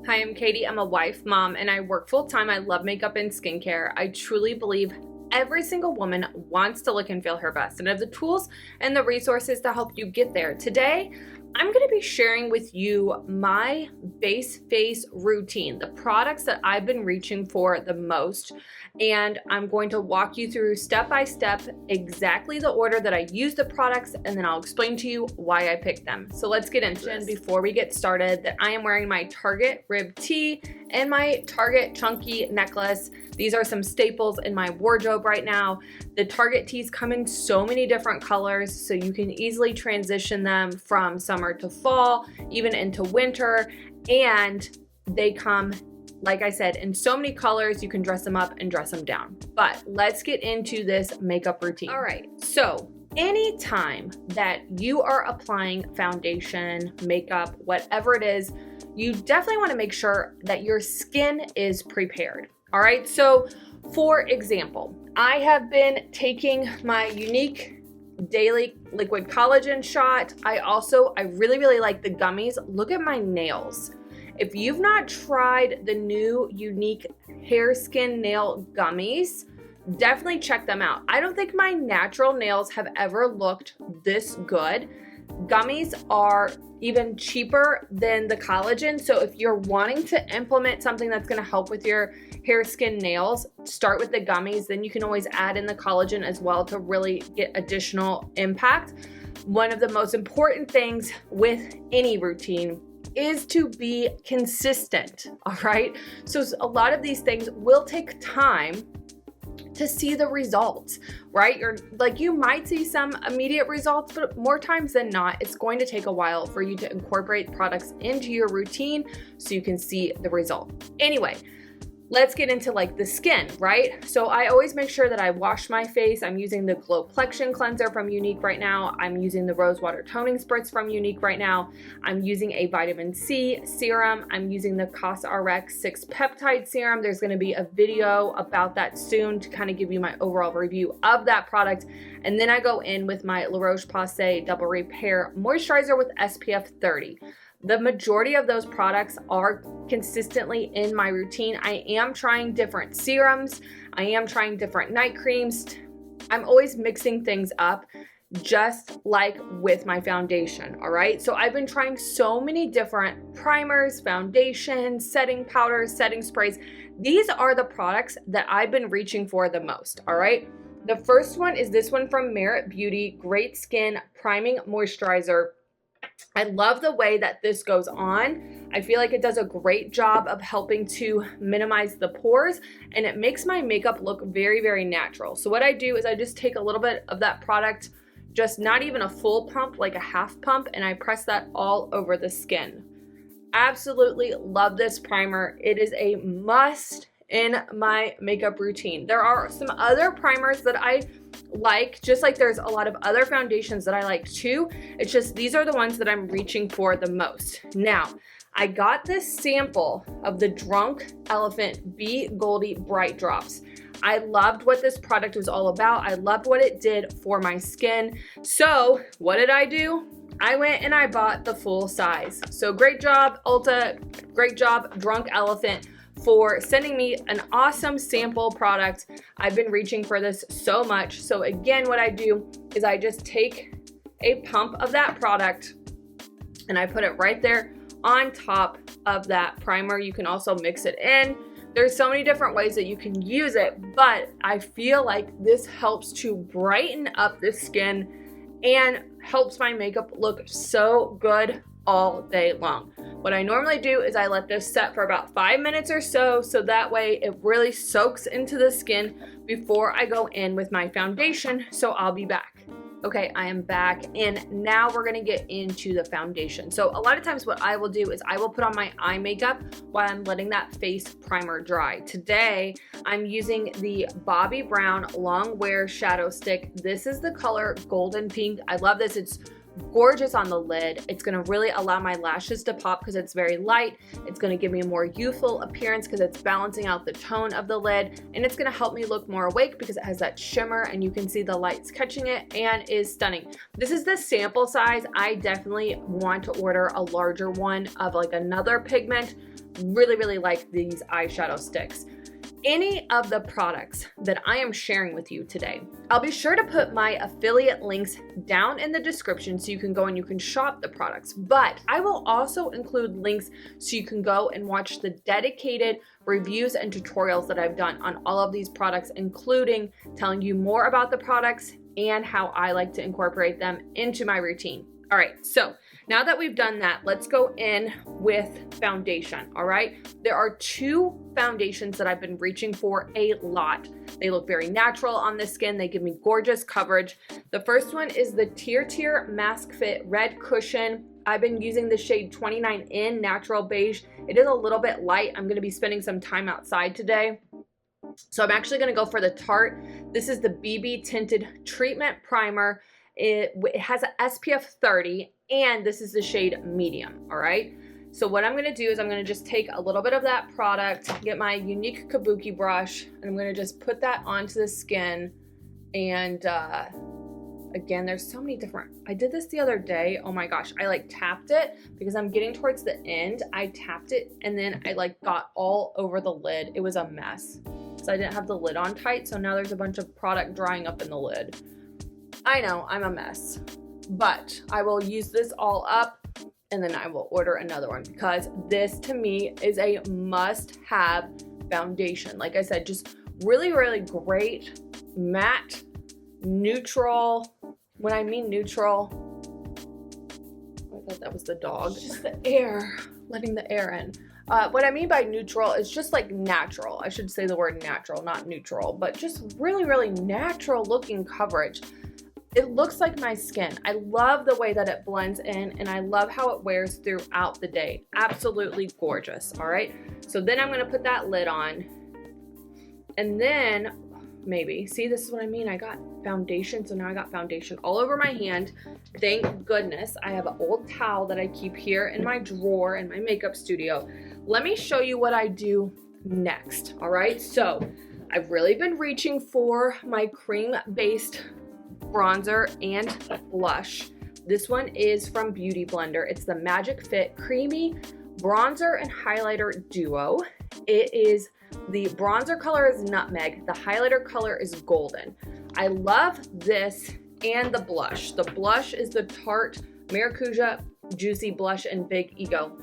Hi, I'm Katie. I'm a wife, mom, and I work full time. I love makeup and skincare. I truly believe every single woman wants to look and feel her best, and have the tools and the resources to help you get there. Today, I'm going to be sharing with you my base face routine, the products that I've been reaching for the most, and I'm going to walk you through step by step exactly the order that I use the products, and then I'll explain to you why I picked them. So let's get into it. Before we get started, that I am wearing my Target rib tee and my Target chunky necklace. These are some staples in my wardrobe right now. The Target tees come in so many different colors, so you can easily transition them from summer to fall, even into winter, and they come, like I said, in so many colors. You can dress them up and dress them down. But let's get into this makeup routine. All right, so anytime that you are applying foundation, makeup, whatever it is, you definitely want to make sure that your skin is prepared. All right, so for example, I have been taking my Younique daily liquid collagen shot. I really like the gummies. Look at my nails. If you've not tried the new Younique hair skin nail gummies, definitely check them out. I don't think my natural nails have ever looked this good. Gummies are even cheaper than the collagen, so if you're wanting to implement something that's going to help with your hair, skin, nails, start with the gummies. Then you can always add in the collagen as well to really get additional impact. One of the most important things with any routine is to be consistent, all right? So a lot of these things will take time to see the results, right? You might see some immediate results, but more times than not, it's going to take a while for you to incorporate products into your routine so you can see the result. Anyway, let's get into the skin, right? So I always make sure that I wash my face. I'm using the Glowplexion cleanser from Younique right now. I'm using the Rose Water Toning Spritz from Younique right now. I'm using a vitamin C serum. I'm using the CosRx 6 peptide serum. There's gonna be a video about that soon to kind of give you my overall review of that product. And then I go in with my La Roche-Posay Double Repair Moisturizer with SPF 30. The majority of those products are consistently in my routine. I am trying different serums. I am trying different night creams. I'm always mixing things up, just like with my foundation, all right? So I've been trying so many different primers, foundations, setting powders, setting sprays. These are the products that I've been reaching for the most, all right? The first one is this one from Merit Beauty, Great Skin Priming Moisturizer. I love the way that this goes on. I feel like it does a great job of helping to minimize the pores, and it makes my makeup look very, very natural. So what I do is I just take a little bit of that product, just not even a full pump, like a half pump, and I press that all over the skin. Absolutely love this primer. It is a must in my makeup routine. There are some other primers that I like, just like there's a lot of other foundations that I like too. It's just these are the ones that I'm reaching for the most. Now, I got this sample of the Drunk Elephant Be Goldie Bright Drops. I loved what this product was all about. I loved what it did for my skin. So what did I do? I went and I bought the full size. So great job, Ulta. Great job, Drunk Elephant, for sending me an awesome sample product. I've been reaching for this so much. So again, what I do is I just take a pump of that product and I put it right there on top of that primer. You can also mix it in. There's so many different ways that you can use it, but I feel like this helps to brighten up the skin and helps my makeup look so good all day long. What I normally do is I let this set for about 5 minutes or so that way it really soaks into the skin before I go in with my foundation. So I'll be back. Okay, I am back, and now we're gonna get into the foundation. So a lot of times what I will do is I will put on my eye makeup while I'm letting that face primer dry. Today, I'm using the Bobbi Brown Long Wear Shadow Stick. This is the color Golden Pink. I love this. It's gorgeous on the lid. It's going to really allow my lashes to pop because it's very light. It's going to give me a more youthful appearance because it's balancing out the tone of the lid, and it's going to help me look more awake because it has that shimmer and you can see the lights catching it and is stunning. This is the sample size. I definitely want to order a larger one of like another pigment, Really, really like these eyeshadow sticks. Any of the products that I am sharing with you today, I'll be sure to put my affiliate links down in the description so you can go and you can shop the products. But I will also include links so you can go and watch the dedicated reviews and tutorials that I've done on all of these products, including telling you more about the products and how I like to incorporate them into my routine. All right, so now that we've done that, let's go in with foundation, all right? There are two foundations that I've been reaching for a lot. They look very natural on the skin. They give me gorgeous coverage. The first one is the Tier Mask Fit Red Cushion. I've been using the shade 29 in Natural Beige. It is a little bit light. I'm gonna be spending some time outside today. So I'm actually gonna go for the Tarte. This is the BB Tinted Treatment Primer. It has an SPF 30 and this is the shade medium, all right? So what I'm gonna do is I'm gonna just take a little bit of that product, get my Younique kabuki brush, and I'm gonna just put that onto the skin. And again, there's so many different, I did this the other day, oh my gosh, I like tapped it because I'm getting towards the end. I tapped it and then I like got all over the lid. It was a mess. So I didn't have the lid on tight, so now there's a bunch of product drying up in the lid. I know, I'm a mess, but I will use this all up and then I will order another one because this to me is a must-have foundation. Like I said, just really, really great, matte, neutral. When I mean neutral, I thought that was the dog. It's just the air, letting the air in. What I mean by neutral is just like natural. I should say the word natural, not neutral, but just really, really natural looking coverage. It looks like my skin. I love the way that it blends in and I love how it wears throughout the day. Absolutely gorgeous, all right? So then I'm gonna put that lid on and then maybe, see, this is what I mean. I got foundation, so now I got foundation all over my hand. Thank goodness I have an old towel that I keep here in my drawer in my makeup studio. Let me show you what I do next, all right? So I've really been reaching for my cream-based bronzer and blush. This one is from Beauty Blender. It's the Magic Fit Creamy Bronzer and Highlighter Duo. It is, the bronzer color is nutmeg, the highlighter color is golden. I love this and the blush. The blush is the Tarte Maracuja Juicy Blush in Big Ego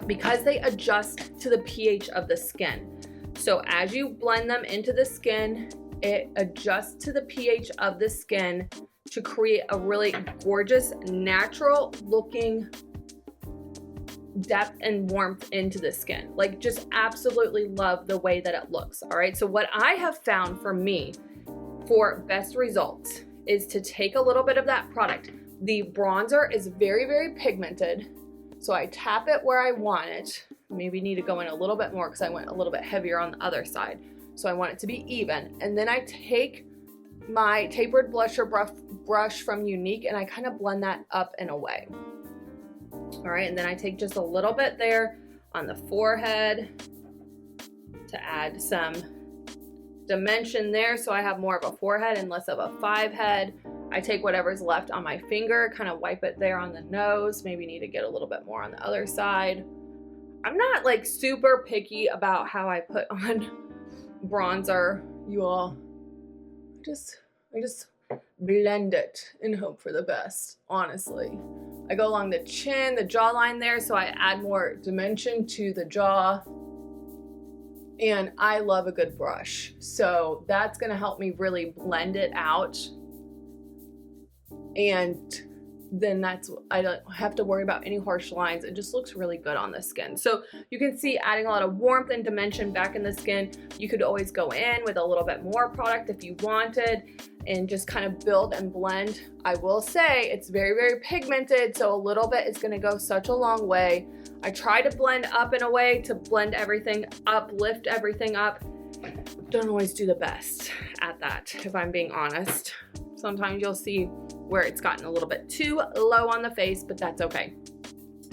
because they adjust to the pH of the skin. So as you blend them into the skin, it adjusts to the pH of the skin to create a really gorgeous, natural looking depth and warmth into the skin. Like, just absolutely love the way that it looks. All right, so what I have found for me for best results is to take a little bit of that product. The bronzer is very, very pigmented. So I tap it where I want it. Maybe need to go in a little bit more because I went a little bit heavier on the other side. So I want it to be even. And then I take my tapered blusher brush from Younique and I kind of blend that up and away. All right, and then I take just a little bit there on the forehead to add some dimension there so I have more of a forehead and less of a 5 head. I take whatever's left on my finger, kind of wipe it there on the nose, maybe need to get a little bit more on the other side. I'm not like super picky about how I put on bronzer, you all. I just blend it and hope for the best, honestly. I go along the chin, the jawline there, so I add more dimension to the jaw. And I love a good brush. So that's gonna help me really blend it out. And then I don't have to worry about any harsh lines. It just looks really good on the skin. So you can see adding a lot of warmth and dimension back in the skin. You could always go in with a little bit more product if you wanted and just kind of build and blend. I will say it's very, very pigmented, so a little bit is gonna go such a long way. I try to blend up in a way to blend everything up, lift everything up. Don't always do the best at that, if I'm being honest. Sometimes you'll see where it's gotten a little bit too low on the face, but that's okay.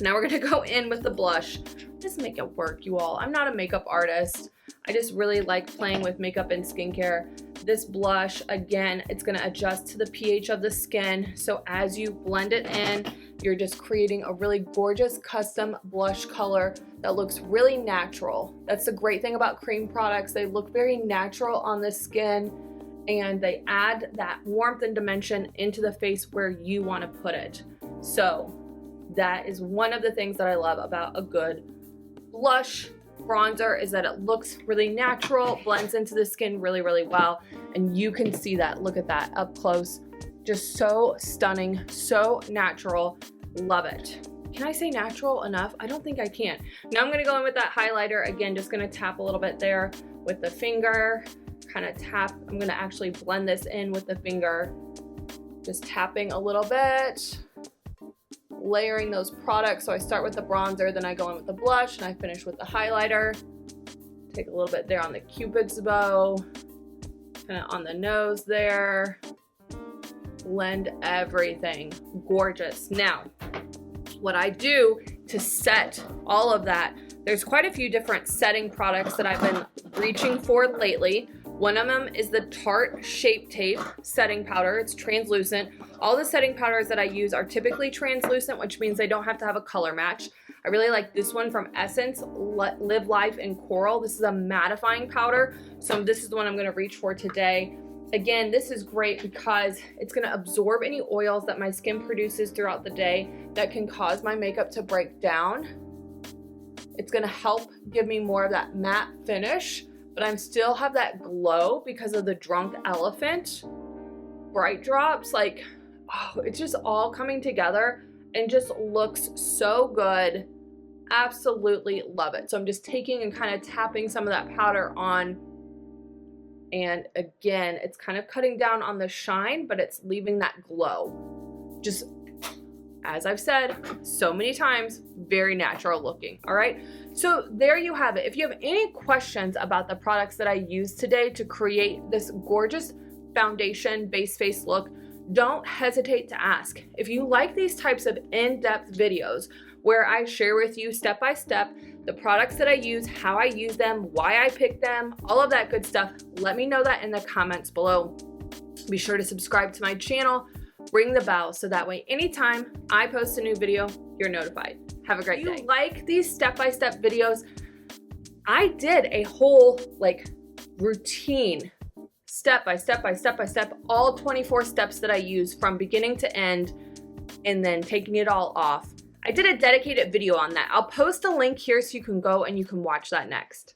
Now we're gonna go in with the blush. Just make it work, you all. I'm not a makeup artist. I just really like playing with makeup and skincare. This blush, again, it's gonna adjust to the pH of the skin. So as you blend it in, you're just creating a really gorgeous custom blush color that looks really natural. That's the great thing about cream products. They look very natural on the skin and they add that warmth and dimension into the face where you want to put it. So that is one of the things that I love about a good blush bronzer, is that it looks really natural, blends into the skin really, really well. And you can see that. Look at that up close. Just so stunning, so natural. Love it. Can I say natural enough? I don't think I can. Now I'm gonna go in with that highlighter. Again, just gonna tap a little bit there with the finger, kind of tap. I'm gonna actually blend this in with the finger. Just tapping a little bit, layering those products. So I start with the bronzer, then I go in with the blush, and I finish with the highlighter. Take a little bit there on the Cupid's bow, kind of on the nose there. Blend everything. Gorgeous. Now, what I do to set all of that, there's quite a few different setting products that I've been reaching for lately. One of them is the Tarte Shape Tape setting powder. It's translucent. All the setting powders that I use are typically translucent, which means they don't have to have a color match. I really like this one from Essence, Live Life in Coral. This is a mattifying powder, so this is the one I'm gonna reach for today. Again, this is great because it's gonna absorb any oils that my skin produces throughout the day that can cause my makeup to break down. It's gonna help give me more of that matte finish, but I still have that glow because of the Drunk Elephant Bright Drops. Like, oh, it's just all coming together and just looks so good. Absolutely love it. So I'm just taking and kind of tapping some of that powder on. And again, it's kind of cutting down on the shine, but it's leaving that glow. Just, as I've said so many times, very natural looking, all right? So there you have it. If you have any questions about the products that I used today to create this gorgeous foundation base face look, don't hesitate to ask. If you like these types of in-depth videos where I share with you step by step the products that I use, how I use them, why I pick them, all of that good stuff, let me know that in the comments below. Be sure to subscribe to my channel, ring the bell, so that way anytime I post a new video, you're notified. Have a great day. If you like these step-by-step videos, I did a whole routine, step by step by step by step, all 24 steps that I use from beginning to end, and then taking it all off. I did a dedicated video on that. I'll post a link here so you can go and you can watch that next.